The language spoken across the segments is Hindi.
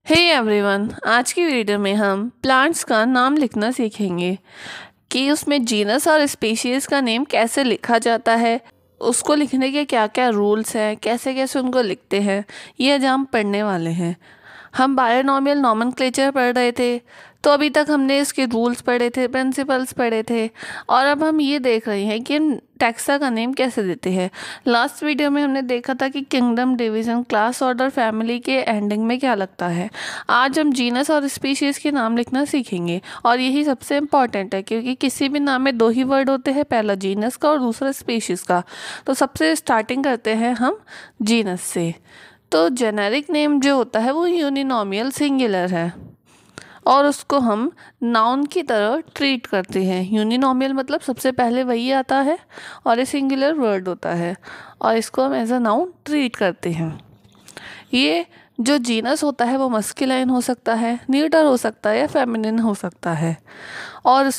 हे एवरीवन, आज की वीडियो में हम प्लांट्स का नाम लिखना सीखेंगे कि उसमें जीनस और स्पीशीज़ का नेम कैसे लिखा जाता है, उसको लिखने के क्या क्या रूल्स हैं, कैसे कैसे उनको लिखते हैं, ये आज हम पढ़ने वाले हैं। हम बायोनॉमियल नॉमेनक्लेचर पढ़ रहे थे, तो अभी तक हमने इसके रूल्स पढ़े थे, प्रिंसिपल्स पढ़े थे, और अब हम ये देख रहे हैं कि टैक्सा का नेम कैसे देते हैं। लास्ट वीडियो में हमने देखा था कि kingdom, division, class, order, family के एंडिंग में क्या लगता है। आज हम जीनस और स्पीशीज़ के नाम लिखना सीखेंगे, और यही सबसे इम्पॉर्टेंट है क्योंकि किसी भी नाम में दो ही वर्ड होते हैं, पहला जीनस का और दूसरा स्पीशीज़ का। तो सबसे स्टार्टिंग करते हैं हम जीनस से। तो जेनेरिक नेम जो होता है वो यूनिनॉमियल सिंगुलर है और उसको हम नाउन की तरह ट्रीट करते हैं। यूनिनॉमियल मतलब सबसे पहले वही आता है और ये सिंगुलर वर्ड होता है और इसको हम एज अ नाउन ट्रीट करते हैं। ये जो जीनस होता है वो मस्कुलाइन हो सकता है, न्यूटर हो सकता है या फेमिनिन हो सकता है, और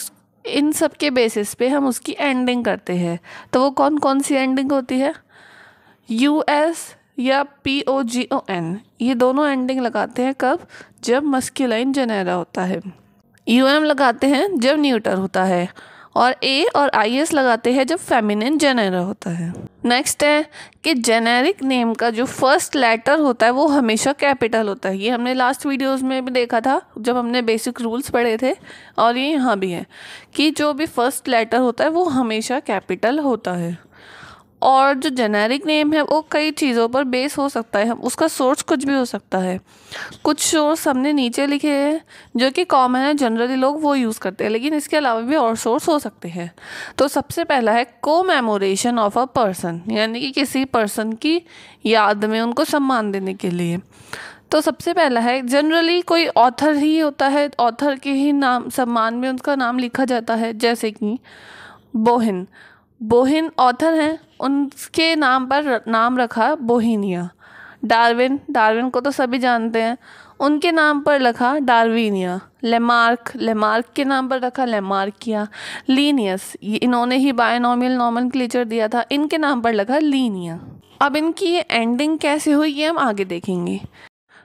इन सब के बेसिस पे हम उसकी एंडिंग करते हैं। तो वो कौन कौन सी एंडिंग होती है? US या POGON, ये दोनों एंडिंग लगाते हैं कब? जब मस्कुलाइन जेनेरा होता है। UM लगाते हैं जब न्यूटर होता है, और A और IS लगाते हैं जब फेमिनिन जेनेरा होता है। नेक्स्ट है कि जेनेरिक नेम का जो फर्स्ट लेटर होता है वो हमेशा कैपिटल होता है। ये हमने लास्ट वीडियोस में भी देखा था जब हमने बेसिक रूल्स पढ़े थे, और ये यहाँ भी है कि जो भी फर्स्ट लेटर होता है वो हमेशा कैपिटल होता है। और जो जेनेरिक नेम है वो कई चीज़ों पर बेस हो सकता है, उसका सोर्स कुछ भी हो सकता है। कुछ सोर्स हमने नीचे लिखे हैं जो कि कॉमन है, जनरली लोग वो यूज़ करते हैं, लेकिन इसके अलावा भी और सोर्स हो सकते हैं। तो सबसे पहला है कोमेमोरेशन ऑफ अ पर्सन, यानी कि किसी पर्सन की याद में उनको सम्मान देने के लिए। तो सबसे पहला है जनरली कोई ऑथर ही होता है, ऑथर के ही नाम सम्मान में उनका नाम लिखा जाता है। जैसे कि बोहिन ऑथर हैं, उनके नाम पर नाम रखा बोहिनिया। डार्विन को तो सभी जानते हैं, उनके नाम पर रखा डार्विनिया। लेमार्क के नाम पर रखा लेमार्किया। लीनियस, इन्होंने ही बायोनॉमियल नॉमेनक्लेचर दिया था, इनके नाम पर रखा लीनिया। अब इनकी ये एंडिंग कैसे हुई ये हम आगे देखेंगे।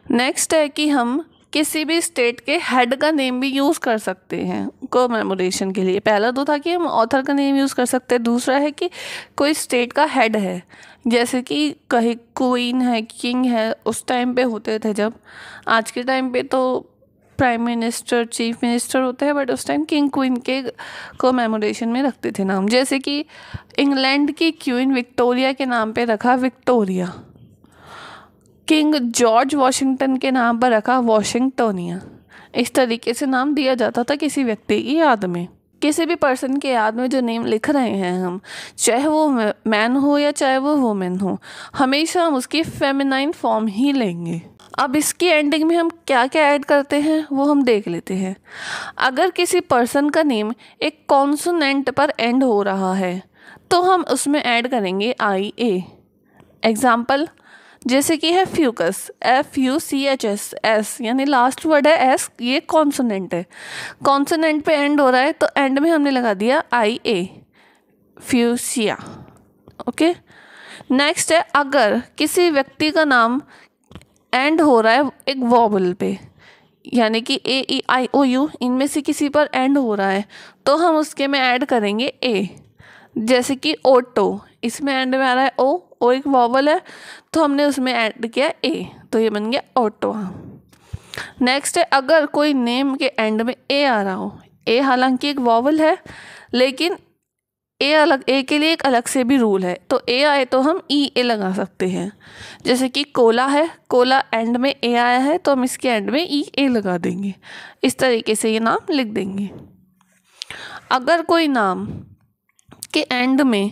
नेक्स्ट है कि हम किसी भी स्टेट के हेड का नेम भी यूज़ कर सकते हैं कोमेमोरेशन के लिए। पहला तो था कि हम ऑथर का नेम यूज़ कर सकते हैं, दूसरा है कि कोई स्टेट का हेड है, जैसे कि कहीं क्वीन है, किंग है, उस टाइम पे होते थे। जब आज के टाइम पे तो प्राइम मिनिस्टर, चीफ मिनिस्टर होते हैं, बट उस टाइम किंग क्वीन के कोमेमोरेशन में रखते थे नाम। जैसे कि इंग्लैंड की क्वीन विक्टोरिया के नाम पे रखा विक्टोरिया। किंग जॉर्ज वॉशिंगटन के नाम पर रखा वॉशिंगटोनिया। इस तरीके से नाम दिया जाता था किसी व्यक्ति की याद में। किसी भी पर्सन के याद में जो नेम लिख रहे हैं हम, चाहे वो मैन हो या चाहे वो वुमेन हो, हमेशा हम उसकी फेमिनाइन फॉर्म ही लेंगे। अब इसकी एंडिंग में हम क्या क्या ऐड करते हैं वो हम देख लेते हैं। अगर किसी पर्सन का नेम एक कॉन्सोनेंट पर एंड हो रहा है तो हम उसमें ऐड करेंगे IA। एग्जाम्पल जैसे कि है फ्यूकस, FUCHS, यानी लास्ट वर्ड है S, ये कॉन्सोनेंट है, कॉन्सोनेंट पे एंड हो रहा है तो एंड में हमने लगा दिया IA, फ्यूसिया। ओके। नेक्स्ट है अगर किसी व्यक्ति का नाम एंड हो रहा है एक वॉवल पे, यानी कि AEIOU, इनमें से किसी पर एंड हो रहा है तो हम उसके में ऐड करेंगे A। जैसे कि ओटो, इसमें एंड में आ रहा है ओ एक वॉवल है तो हमने उसमें ऐड किया A, तो ये बन गया ऑटो। नेक्स्ट है अगर कोई नेम के एंड में A आ रहा हो, A हालांकि एक वॉवल है लेकिन A के लिए एक अलग से भी रूल है, तो A आए तो हम EA लगा सकते हैं। जैसे कि कोला है, कोला एंड में A आया है तो हम इसके एंड में EA लगा देंगे। इस तरीके से ये नाम लिख देंगे। अगर कोई नाम के एंड में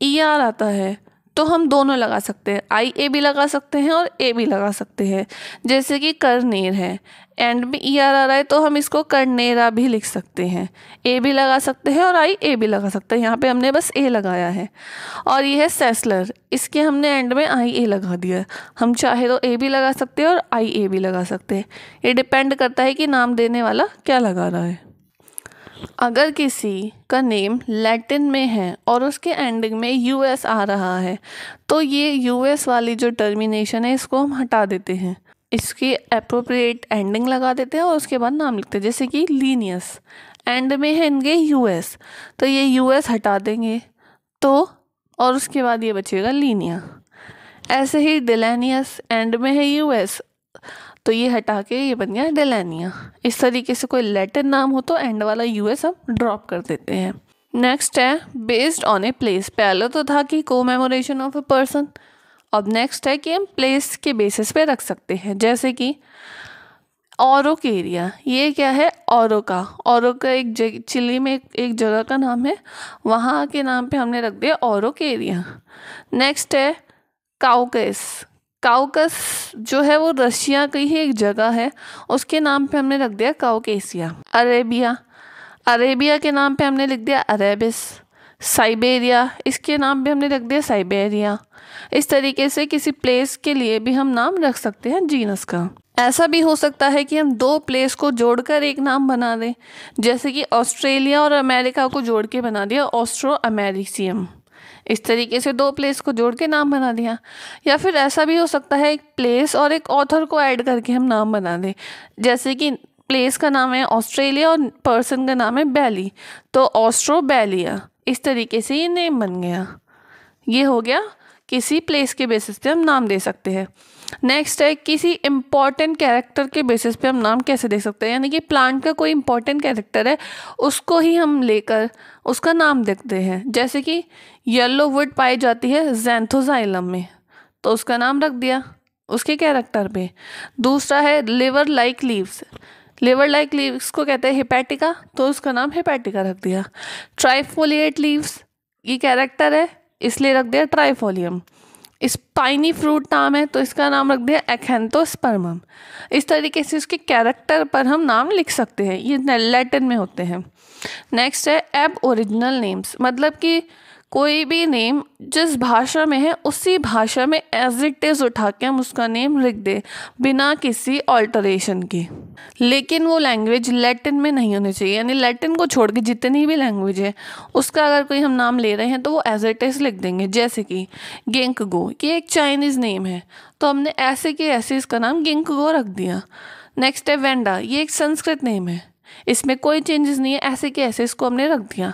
ER आता है तो हम दोनों लगा सकते हैं, IA भी लगा सकते हैं और A भी लगा सकते हैं। जैसे कि करनेर है, एंड में ER आ रहा है तो हम इसको करनेरा भी लिख सकते हैं, A भी लगा सकते हैं और IA भी लगा सकते हैं। यहाँ पे हमने बस A लगाया है। और ये है सेस्लर, इसके हमने एंड में IA लगा दिया। हम चाहे तो A भी लगा सकते हैं और IA भी लगा सकते हैं, ये डिपेंड करता है कि नाम देने वाला क्या लगा रहा है। अगर किसी का नेम लैटिन में है और उसके एंडिंग में US आ रहा है तो ये US वाली जो टर्मिनेशन है इसको हम हटा देते हैं। इसकी अप्रोप्रिएट एंडिंग लगा देते हैं और उसके बाद नाम लिखते हैं। जैसे कि लीनियस, एंड में है इनके यूएस, तो ये यूएस हटा देंगे तो, और उसके बाद ये बचेगा लीनिया। ऐसे ही डिलेनियस, एंड में है यूएस, तो ये हटा के ये बन गया डिलेनिया। इस तरीके से कोई लैटिन नाम हो तो एंड वाला यूएस हम ड्रॉप कर देते हैं। नेक्स्ट है बेस्ड ऑन ए प्लेस। पहले तो था कि कोमेमोरेशन ऑफ ए पर्सन, अब नेक्स्ट है कि हम प्लेस के बेसिस पे रख सकते हैं। जैसे कि औरोकेरिया, ये क्या है, औरो का एक चिली में एक जगह का नाम है, वहाँ के नाम पे हमने रख दिया औरोकेरिया। नेक्स्ट है काउकस जो है वो रशिया की ही एक जगह है, उसके नाम पे हमने रख दिया काउकेसिया। अरेबिया के नाम पे हमने लिख दिया अरेबिस। साइबेरिया, इसके नाम पे हमने रख दिया साइबेरिया। इस तरीके से किसी प्लेस के लिए भी हम नाम रख सकते हैं जीनस का। ऐसा भी हो सकता है कि हम दो प्लेस को जोड़कर एक नाम बना दें, जैसे कि ऑस्ट्रेलिया और अमेरिका को जोड़ के बना दिया ऑस्ट्रो अमेरिसियम। इस तरीके से दो प्लेस को जोड़ के नाम बना दिया। या फिर ऐसा भी हो सकता है एक प्लेस और एक ऑथर को ऐड करके हम नाम बना दें, जैसे कि प्लेस का नाम है ऑस्ट्रेलिया और पर्सन का नाम है बैली, तो ऑस्ट्रोबैलिया। इस तरीके से ये नेम बन गया। ये हो गया किसी प्लेस के बेसिस पे हम नाम दे सकते हैं। नेक्स्ट है किसी इम्पॉर्टेंट कैरेक्टर के बेसिस पे हम नाम कैसे दे सकते हैं, यानी कि प्लांट का कोई इम्पॉर्टेंट कैरेक्टर है उसको ही हम लेकर उसका नाम देखते हैं। जैसे कि येलो वुड पाई जाती है ज़ैंथोज़ाइलम में, तो उसका नाम रख दिया उसके कैरेक्टर पे। दूसरा है लिवर लाइक लीव्स को कहते हैं हिपैटिका, तो उसका नाम हिपैटिका रख दिया। ट्राइफोलिएट लीव्स, ये कैरेक्टर है इसलिए रख दिया ट्राइफोलियम। स्पाइनी फ्रूट नाम है तो इसका नाम रख दिया एक्सेंथोस्पर्मम। इस तरीके से उसके कैरेक्टर पर हम नाम लिख सकते हैं, ये लैटिन में होते हैं। नेक्स्ट है एब ओरिजिनल नेम्स, मतलब कि कोई भी नेम जिस भाषा में है उसी भाषा में एज इट इज़ उठा के हम उसका नेम लिख दे बिना किसी ऑल्टरेशन के। लेकिन वो लैंग्वेज लैटिन में नहीं होनी चाहिए, यानी लैटिन को छोड़ के जितनी भी लैंग्वेज है उसका अगर कोई हम नाम ले रहे हैं तो वो एज इट इज़ लिख देंगे। जैसे कि गिंकगो, ये एक चाइनीज़ नेम है तो हमने ऐसे के ऐसे इसका नाम गिंकगो रख दिया। नेक्स्ट है वेंडा, ये एक संस्कृत नेम है, इसमें कोई चेंजेस नहीं है, ऐसे के ऐसे इसको हमने रख दिया।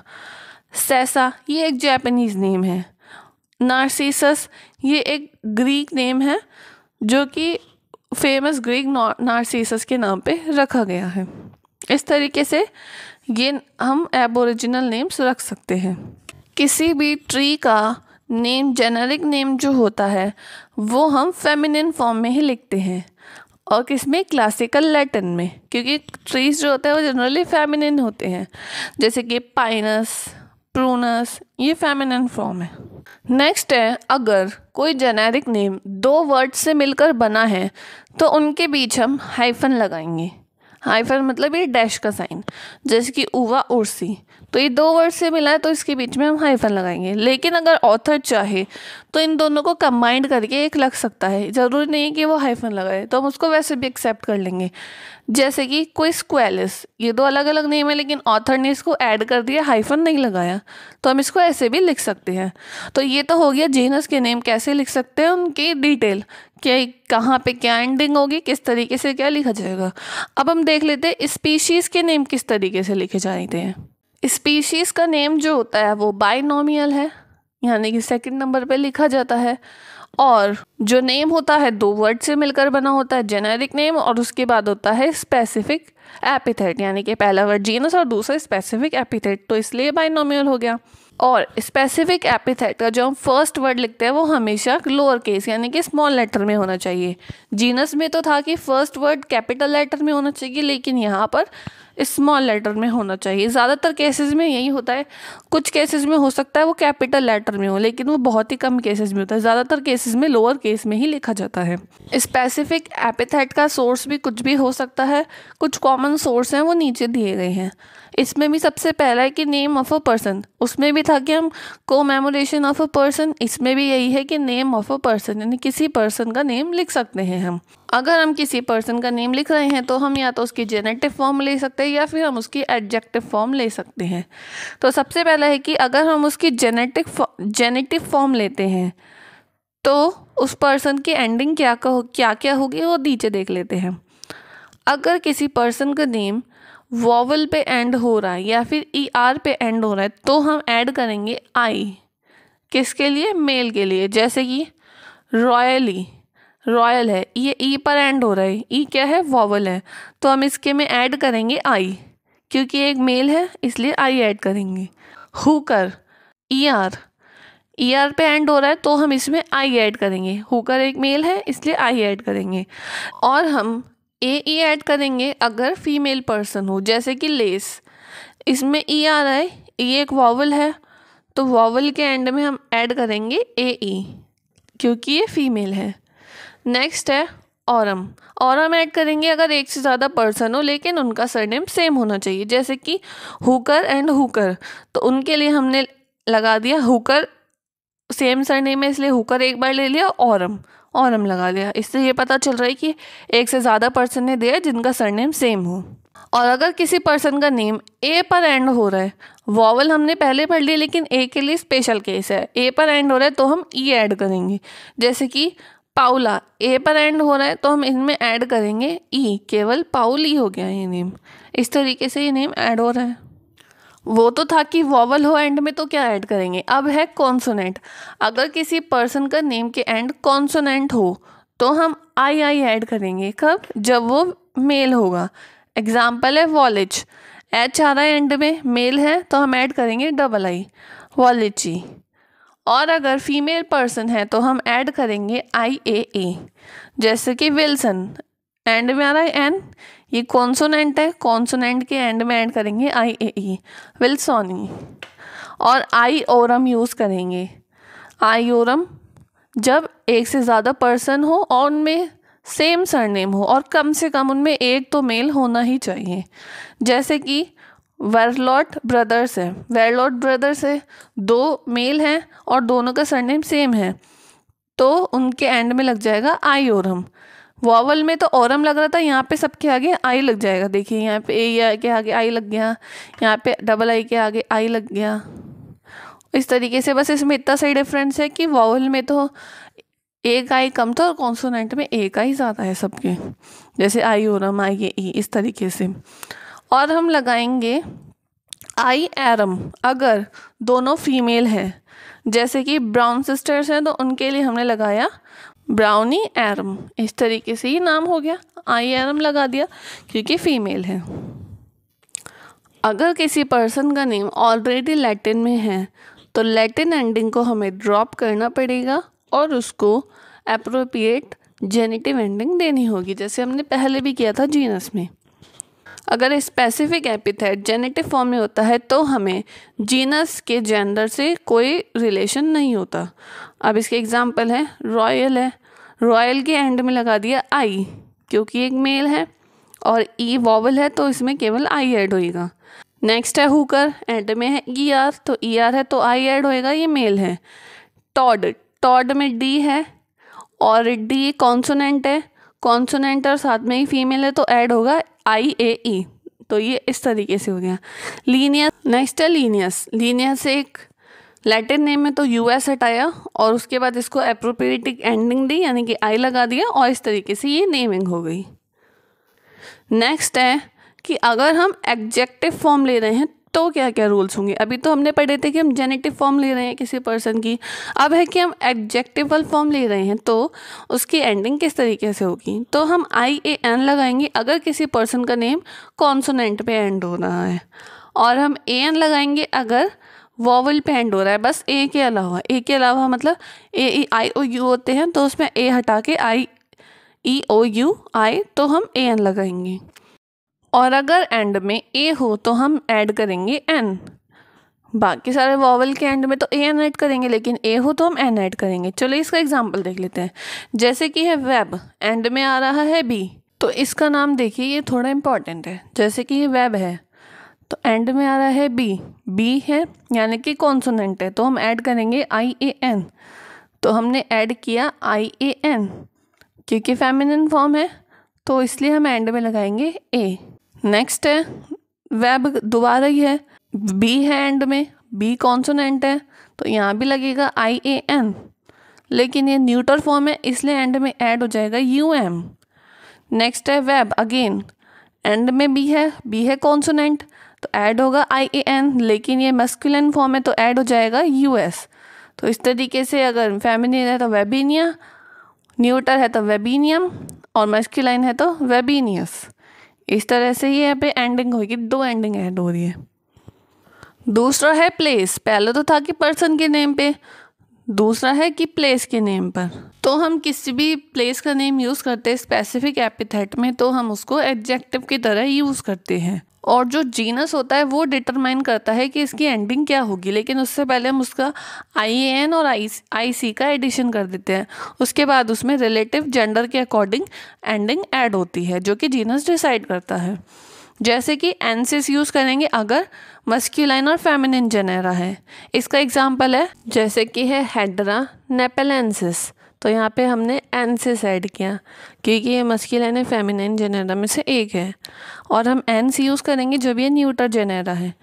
सैसा, ये एक जापानीज नेम है। नार्सिसस, ये एक ग्रीक नेम है जो कि फेमस ग्रीक नार्सिसस के नाम पे रखा गया है। इस तरीके से ये हम एबोरिजिनल नेम्स रख सकते हैं। किसी भी ट्री का नेम, जेनेरिक नेम जो होता है वो हम फेमिनिन फॉर्म में ही लिखते हैं, और किसमें, क्लासिकल लैटिन में, क्योंकि ट्रीज जो होते हैं वो जनरली फेमिनिन होते हैं, जैसे कि पाइनस, प्रूनस, ये फेमिनिन फॉर्म है। नेक्स्ट है अगर कोई जेनेरिक नेम दो वर्ड से मिलकर बना है तो उनके बीच हम हाइफन लगाएंगे। हाइफन मतलब ये डैश का साइन, जैसे कि उवा उर्सी, तो ये दो वर्ड से मिला है तो इसके बीच में हम हाइफन लगाएंगे। लेकिन अगर ऑथर चाहे तो इन दोनों को कंबाइंड करके एक लग सकता है, ज़रूरी नहीं है कि वो हाइफन लगाए, तो हम उसको वैसे भी एक्सेप्ट कर लेंगे। जैसे कि क्विस्क्वेलिस, ये दो अलग अलग नेम है लेकिन ऑथर ने इसको ऐड कर दिया, हाइफन नहीं लगाया, तो हम इसको ऐसे भी लिख सकते हैं। तो ये तो हो गया जीनस के नेम कैसे लिख सकते हैं, उनकी डिटेल, क्या कहाँ पे क्या एंडिंग होगी, किस तरीके से क्या लिखा जाएगा। अब हम देख लेते हैं स्पीशीज़ के नेम किस तरीके से लिखे जाते हैं। स्पीशीज़ का नेम जो होता है वो बाइनोमियल है, यानी कि सेकंड नंबर पे लिखा जाता है, और जो नेम होता है दो वर्ड से मिलकर बना होता है, जेनेरिक नेम, और उसके बाद होता है स्पेसिफिक एपिथेट, यानी कि पहला वर्ड जीनस और दूसरा स्पेसिफिक एपिथेट, तो इसलिए बाइनोमियल हो गया। और स्पेसिफिक एपिथेट का जो हम फर्स्ट वर्ड लिखते हैं वो हमेशा लोअर केस यानी कि स्मॉल लेटर में होना चाहिए। जीनस में तो था कि फर्स्ट वर्ड कैपिटल लेटर में होना चाहिए, लेकिन यहाँ पर स्मॉल लेटर में होना चाहिए। ज़्यादातर केसेस में यही होता है, कुछ केसेस में हो सकता है वो कैपिटल लेटर में हो, लेकिन वो बहुत ही कम केसेस में होता है। ज़्यादातर केसेस में लोअर केस में ही लिखा जाता है। स्पेसिफिक एपिथेट का सोर्स भी कुछ भी हो सकता है, कुछ कॉमन सोर्स हैं वो नीचे दिए गए हैं। इसमें भी सबसे पहला है कि नेम ऑफ अ पर्सन, उसमें भी था कि हम कोमेमोरेशन ऑफ अ पर्सन, इसमें भी यही है कि नेम ऑफ अ पर्सन, यानी किसी पर्सन का नेम लिख सकते हैं हम। अगर हम किसी पर्सन का नेम लिख रहे हैं तो हम या तो उसकी जेनेटिव फॉर्म ले सकते हैं या फिर हम उसकी एडजेक्टिव फॉर्म ले सकते हैं। तो सबसे पहला है कि अगर हम उसकी जेनेटिव फॉर्म लेते हैं तो उस पर्सन की एंडिंग क्या क्या होगी वो नीचे देख लेते हैं। अगर किसी पर्सन का नेम वॉवल पे एंड हो रहा है या फिर ER पे एंड हो रहा है तो हम ऐड करेंगे आई। किसके लिए? मेल के लिए। जैसे कि रॉयली, रॉयल है, ये ई पर एंड हो रहा है, ई क्या है? वॉवल है, तो हम इसके में ऐड करेंगे आई, क्योंकि एक मेल है इसलिए आई ऐड करेंगे। हुकर, ER पे एंड हो रहा है तो हम इसमें आई ऐड करेंगे। हुकर एक मेल है इसलिए आई ऐड करेंगे। और हम AE ऐड करेंगे अगर फीमेल पर्सन हो, जैसे कि लेस, इसमें ई आ रहा है, ये एक वॉवल है तो वॉवल के एंड में हम ऐड करेंगे AE क्योंकि ये फीमेल है। नेक्स्ट है औरम। औरम ऐड करेंगे अगर एक से ज़्यादा पर्सन हो लेकिन उनका सरनेम सेम होना चाहिए, जैसे कि हुकर एंड हुकर, तो उनके लिए हमने लगा दिया हुकर, सेम सरनेम है इसलिए हुकर एक बार ले लिया, औरम औरम लगा दिया। इससे ये पता चल रहा है कि एक से ज़्यादा पर्सन ने दिया जिनका सरनेम सेम हो। और अगर किसी पर्सन का नेम ए पर एंड हो रहा है, वॉवल हमने पहले पढ़ लिया लेकिन ए के लिए स्पेशल केस है, ए पर एंड हो रहा है तो हम ई ऐड करेंगे। जैसे कि पाउला, ए पर एंड हो रहा है तो हम इनमें ऐड करेंगे ई, केवल पाउल ही हो गया ये नेम। इस तरीके से ये नेम ऐड हो रहा है। वो तो था कि वॉवल हो एंड में तो क्या ऐड करेंगे। अब है कॉन्सोनेंट। अगर किसी पर्सन का नेम के एंड कॉन्सोनेंट हो तो हम आई ऐड करेंगे। कब? जब वो मेल होगा। एग्जाम्पल है वॉलेज, एच आ रहा है एंड में, मेल है तो हम ऐड करेंगे आई, वॉलेजी। और अगर फीमेल पर्सन है तो हम ऐड करेंगे IAA। जैसे कि विल्सन, एंड में आ रहा है एन, ये कॉन्सोनेंट है, कॉन्सोनेंट के एंड में ऐड करेंगे IAE, विल्सोनी। और आई ओरम यूज़ करेंगे। आई ओरम जब एक से ज़्यादा पर्सन हो और उनमें सेम सरनेम हो और कम से कम उनमें एक तो मेल होना ही चाहिए। जैसे कि वेरलॉट ब्रदर्स है, वेरलॉट ब्रदर्स है, दो मेल हैं और दोनों का सरनेम सेम है तो उनके एंड में लग जाएगा आई ओरम। वॉवल में तो ओरम लग रहा था, यहाँ पे सबके आगे आई लग जाएगा। देखिए यहाँ पे ए के आगे आई लग गया, यहाँ पे आई के आगे आई लग गया। इस तरीके से बस इसमें इतना सही डिफरेंस है कि वॉवल में तो एक आई कम था और कॉन्सोनेंट में एक आई ज़्यादा है सबके, जैसे आई ओरम, आई ए, इस तरीके से। और हम लगाएंगे आई एरम अगर दोनों फीमेल हैं, जैसे कि ब्राउन सिस्टर्स हैं तो उनके लिए हमने लगाया ब्राउनी एरम। इस तरीके से ही नाम हो गया, आई एरम लगा दिया क्योंकि फीमेल है। अगर किसी पर्सन का नेम ऑलरेडी लैटिन में है तो लैटिन एंडिंग को हमें ड्रॉप करना पड़ेगा और उसको एप्रोप्रिएट जेनेटिव एंडिंग देनी होगी, जैसे हमने पहले भी किया था जीनस में। अगर स्पेसिफिक एपिथेट जेनेटिव फॉर्म में होता है तो हमें जीनस के जेंडर से कोई रिलेशन नहीं होता। अब इसके एग्जांपल है रॉयल है, रॉयल के एंड में लगा दिया आई क्योंकि एक मेल है और ई वॉवल है तो इसमें केवल आई ऐड होएगा। नेक्स्ट है हुकर, एंड में है ER तो ER है तो आई ऐड होएगा, ये मेल है। टॉड, टॉड में D है और D कॉन्सोनेंट है, कॉन्सोनेंट और साथ में ही फीमेल है तो ऐड होगा IAE, तो ये इस तरीके से हो गया। लीनियस, नेक्स्ट है लीनियस। लीनियस एक लैटिन नेम में तो US हटाया और उसके बाद इसको एप्रोप्रिएट एंडिंग दी यानी कि आई लगा दिया और इस तरीके से ये नेमिंग हो गई। नेक्स्ट है कि अगर हम एडजेक्टिव फॉर्म ले रहे हैं तो क्या क्या रूल्स होंगे। अभी तो हमने पढ़े थे कि हम जेनेटिव फॉर्म ले रहे हैं किसी पर्सन की, अब है कि हम एडजेक्टिवल फॉर्म ले रहे हैं तो उसकी एंडिंग किस तरीके से होगी। तो हम IAN लगाएंगे अगर किसी पर्सन का नेम कॉन्सोनेंट पे एंड हो रहा है, और हम AN लगाएंगे अगर वॉवल पे एंड हो रहा है, बस ए के अलावा मतलब AEIOU होते हैं तो उसमें ए हटा के IEOUI तो हम AN लगाएंगे। और अगर एंड में ए हो तो हम ऐड करेंगे एन। बाकी सारे वॉवल के एंड में तो AN ऐड करेंगे लेकिन ए हो तो हम एन ऐड करेंगे। चलो इसका एग्जांपल देख लेते हैं। जैसे कि है वेब, एंड में आ रहा है बी तो इसका नाम देखिए ये थोड़ा इम्पॉर्टेंट है। जैसे कि ये वेब है तो एंड में आ रहा है बी है यानी कि कॉन्सोनेंट है तो हम ऐड करेंगे IAN। तो हमने ऐड किया IAN क्योंकि फेमिनिन फॉर्म है तो इसलिए हम एंड में लगाएंगे ए। नेक्स्ट है वेब, दोबारा ही है, बी है एंड में, बी कॉन्सोनेंट है तो यहाँ भी लगेगा IAN। लेकिन ये न्यूटर फॉर्म है इसलिए एंड में ऐड हो जाएगा UM। नेक्स्ट है वेब, अगेन एंड में बी है कॉन्सोनेंट तो ऐड होगा IAN, लेकिन ये मस्कुलिन फॉर्म है तो ऐड हो जाएगा US। तो इस तरीके से अगर फेमिनिन है तो वेबिनिया, न्यूटर है तो वेबिनियम और मस्कुलाइन है तो वेबिनियस। इस तरह से ये यहाँ पे एंडिंग होगी, 2 एंडिंग ऐड हो रही है। दूसरा है प्लेस, पहले तो था कि पर्सन के नेम पे, दूसरा है कि प्लेस के नेम पर। तो हम किसी भी प्लेस का नेम यूज़ करते हैं स्पेसिफिक एपिथेट में तो हम उसको एडजेक्टिव की तरह यूज़ करते हैं, और जो जीनस होता है वो डिटरमाइन करता है कि इसकी एंडिंग क्या होगी, लेकिन उससे पहले हम उसका IAN और IC का एडिशन कर देते हैं। उसके बाद उसमें रिलेटिव जेंडर के अकॉर्डिंग एंडिंग ऐड होती है जो कि जीनस डिसाइड करता है। जैसे कि एनसिस यूज़ करेंगे अगर मस्क्यूलाइन और फेमिनिन जेनेरा है। इसका एग्जांपल है जैसे कि है हेड्रा नेपेलेंसिस, तो यहाँ पे हमने एनसिस ऐड किया क्योंकि ये मस्क्यूलाइन फेमिनिन जेनेरा में से एक है। और हम एनस यूज़ करेंगे जो भी है न्यूटर जेनेरा है,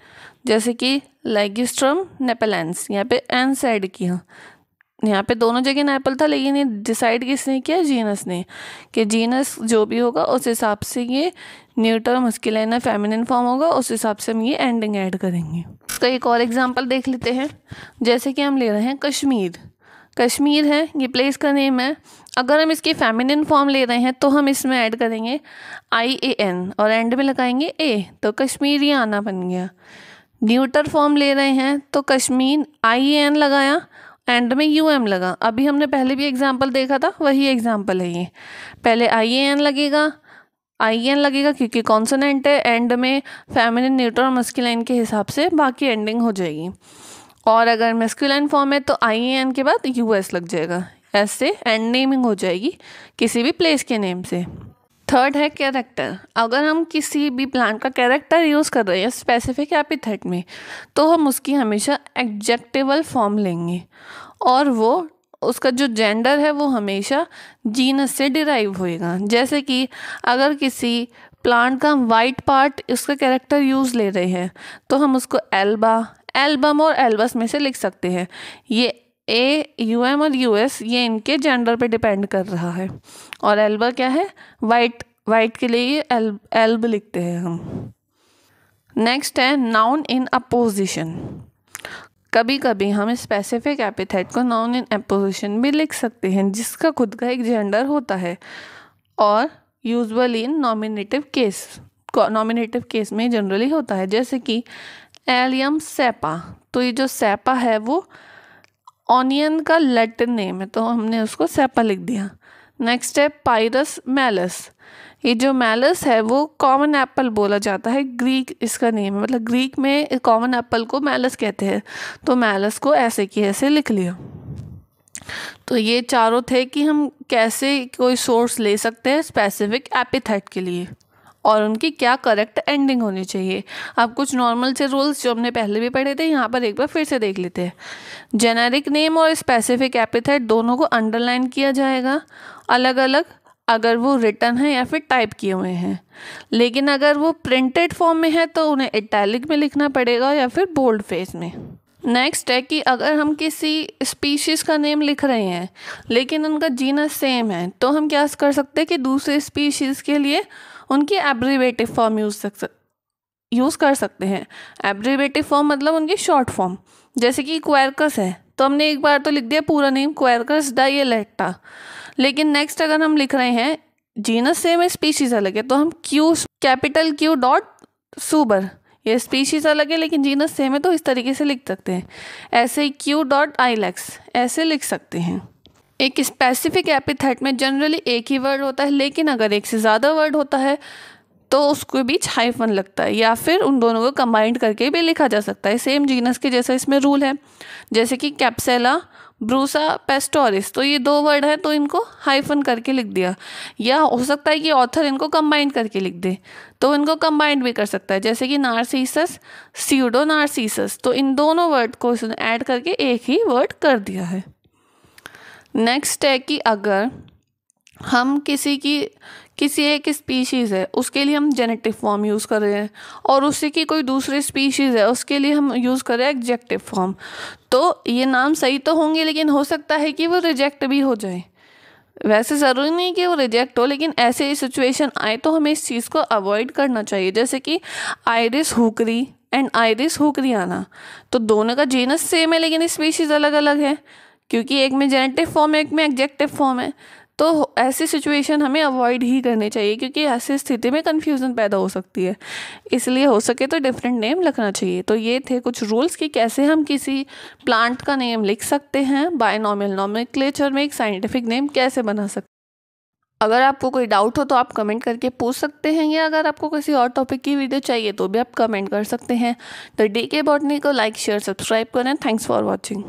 जैसे कि लेगिस्ट्रम नेपेलेंस, यहाँ पे एनस ऐड किया। यहाँ पे दोनों जगह नेपल था लेकिन ये डिसाइड किसने किया, जीनस ने, कि जीनस जो भी होगा उस हिसाब से ये न्यूटर मस्कुलाइन फेमिनिन फॉर्म होगा, उस हिसाब से हम ये एंडिंग ऐड करेंगे। इसका एक और एग्जांपल देख लेते हैं, जैसे कि हम ले रहे हैं कश्मीर। कश्मीर है, ये प्लेस का नेम है। अगर हम इसकी फेमिनिन फॉर्म ले रहे हैं तो हम इसमें ऐड करेंगे IAN और एंड में लगाएंगे A, तो कश्मीरी आना बन गया। न्यूटर फॉर्म ले रहे हैं तो कश्मीर IAN लगाया, एंड में UM लगा। अभी हमने पहले भी एग्जाम्पल देखा था, वही एग्जाम्पल है ये। पहले IAN लगेगा क्योंकि कॉन्सोनेंट है, एंड में फेमिनिन न्यूटर और मस्कुलाइन के हिसाब से बाकी एंडिंग हो जाएगी। और अगर मस्कुलाइन फॉर्म है तो IAN के बाद US लग जाएगा, ऐसे एंड नेमिंग हो जाएगी किसी भी प्लेस के नेम से। थर्ड है कैरेक्टर। अगर हम किसी भी प्लांट का कैरेक्टर यूज़ कर रहे हैं स्पेसिफिक एपिथेट में तो हम उसकी हमेशा एडजेक्टिवल फॉर्म लेंगे, और वो उसका जो जेंडर है वो हमेशा जीनस से डिराइव होएगा। जैसे कि अगर किसी प्लांट का हम वाइट पार्ट उसका कैरेक्टर यूज़ ले रहे हैं तो हम उसको एल्बा, एल्बम और एल्बस में से लिख सकते हैं। ये UM और US ये इनके जेंडर पे डिपेंड कर रहा है, और एल्बा क्या है, वाइट के लिए ये एल्ब लिखते हैं हम। नेक्स्ट है नाउन इन अपोजिशन। कभी कभी हम स्पेसिफिक एपिथेट को नाउन इन अपोजिशन भी लिख सकते हैं जिसका खुद का एक जेंडर होता है, और यूजुअली इन नॉमिनेटिव केस में जनरली होता है। जैसे कि एलियम सेपा, तो ये जो सेपा है वो ऑनियन का लैटिन नेम है तो हमने उसको सेपा लिख दिया। नेक्स्ट है पायरस मैलस। ये जो मैलस है वो कॉमन एप्पल बोला जाता है, ग्रीक इसका नेम है, मतलब ग्रीक में कॉमन एप्पल को मैलस कहते हैं, तो मैलस को ऐसे की ऐसे लिख लिया। तो ये चारों थे कि हम कैसे कोई सोर्स ले सकते हैं स्पेसिफिक एपिथेट के लिए और उनकी क्या करेक्ट एंडिंग होनी चाहिए। अब कुछ नॉर्मल से रूल्स जो हमने पहले भी पढ़े थे यहाँ पर एक बार फिर से देख लेते हैं। जेनेरिक नेम और स्पेसिफिक एपिथेट दोनों को अंडरलाइन किया जाएगा अलग अलग, अगर वो रिटन है या फिर टाइप किए हुए हैं, लेकिन अगर वो प्रिंटेड फॉर्म में है तो उन्हें इटैलिक में लिखना पड़ेगा या फिर बोल्ड फेस में। नेक्स्ट है कि अगर हम किसी स्पीशीज़ का नेम लिख रहे हैं लेकिन उनका जीनस सेम है तो हम क्या कर सकते हैं कि दूसरे स्पीशीज़ के लिए उनकी एब्रीवेटिव फॉर्म यूज़ कर सकते हैं। एब्रीवेटिव फॉर्म मतलब उनकी शॉर्ट फॉर्म, जैसे कि क्वेरकस है तो हमने एक बार तो लिख दिया पूरा नेम क्वेरकस डाइलेक्टा, लेकिन नेक्स्ट अगर हम लिख रहे हैं जीनस सेम है स्पीशीज़ अलग है तो हम Q डॉट सुबर, ये स्पीशीज़ अलग है लेकिन जीनस सेम है तो इस तरीके से लिख सकते हैं। ऐसे ही Q डॉट आइलेक्स ऐसे लिख सकते हैं। एक स्पेसिफिक एपिथेट में जनरली एक ही वर्ड होता है, लेकिन अगर एक से ज़्यादा वर्ड होता है तो उसके बीच हाइफन लगता है या फिर उन दोनों को कंबाइंड करके भी लिखा जा सकता है, सेम जीनस के जैसा इसमें रूल है। जैसे कि कैप्सेला ब्रूसा पेस्टोरिस, तो ये 2 वर्ड है तो इनको हाइफन करके लिख दिया, या हो सकता है कि ऑथर इनको कंबाइंड करके लिख दे तो इनको कंबाइंड भी कर सकता है। जैसे कि नार्सिसस स्यूडो नार्सिसस, तो इन दोनों वर्ड को इसने ऐड करके एक ही वर्ड कर दिया है। नेक्स्ट है कि अगर हम किसी एक स्पीशीज़ है उसके लिए हम जेनेटिव फॉर्म यूज़ कर रहे हैं, और उसी की कोई दूसरी स्पीशीज़ है उसके लिए हम यूज़ कर रहे हैं एग्जेक्टिव फॉर्म, तो ये नाम सही तो होंगे लेकिन हो सकता है कि वो रिजेक्ट भी हो जाए। वैसे ज़रूरी नहीं कि वो रिजेक्ट हो, लेकिन ऐसे सिचुएशन आए तो हमें इस चीज़ को अवॉइड करना चाहिए। जैसे कि आइरिस हुकरी एंड आइरिस हुकरियाना, तो दोनों का जीनस सेम है लेकिन स्पीशीज़ अलग अलग है, क्योंकि एक में जेनेटिव फॉर्म है एक में एग्जेक्टिव फॉर्म है। तो ऐसी सिचुएशन हमें अवॉइड ही करनी चाहिए, क्योंकि ऐसी स्थिति में कन्फ्यूज़न पैदा हो सकती है। इसलिए हो सके तो डिफरेंट नेम रखना चाहिए। तो ये थे कुछ रूल्स कि कैसे हम किसी प्लांट का नेम लिख सकते हैं, बायनॉमियल नॉमेनक्लेचर में एक साइंटिफिक नेम कैसे बना सकते हैं। अगर आपको कोई डाउट हो तो आप कमेंट करके पूछ सकते हैं, या अगर आपको किसी और टॉपिक की वीडियो चाहिए तो भी आप कमेंट कर सकते हैं। द DK बॉटनी को लाइक शेयर सब्सक्राइब करें। Thanks for watching.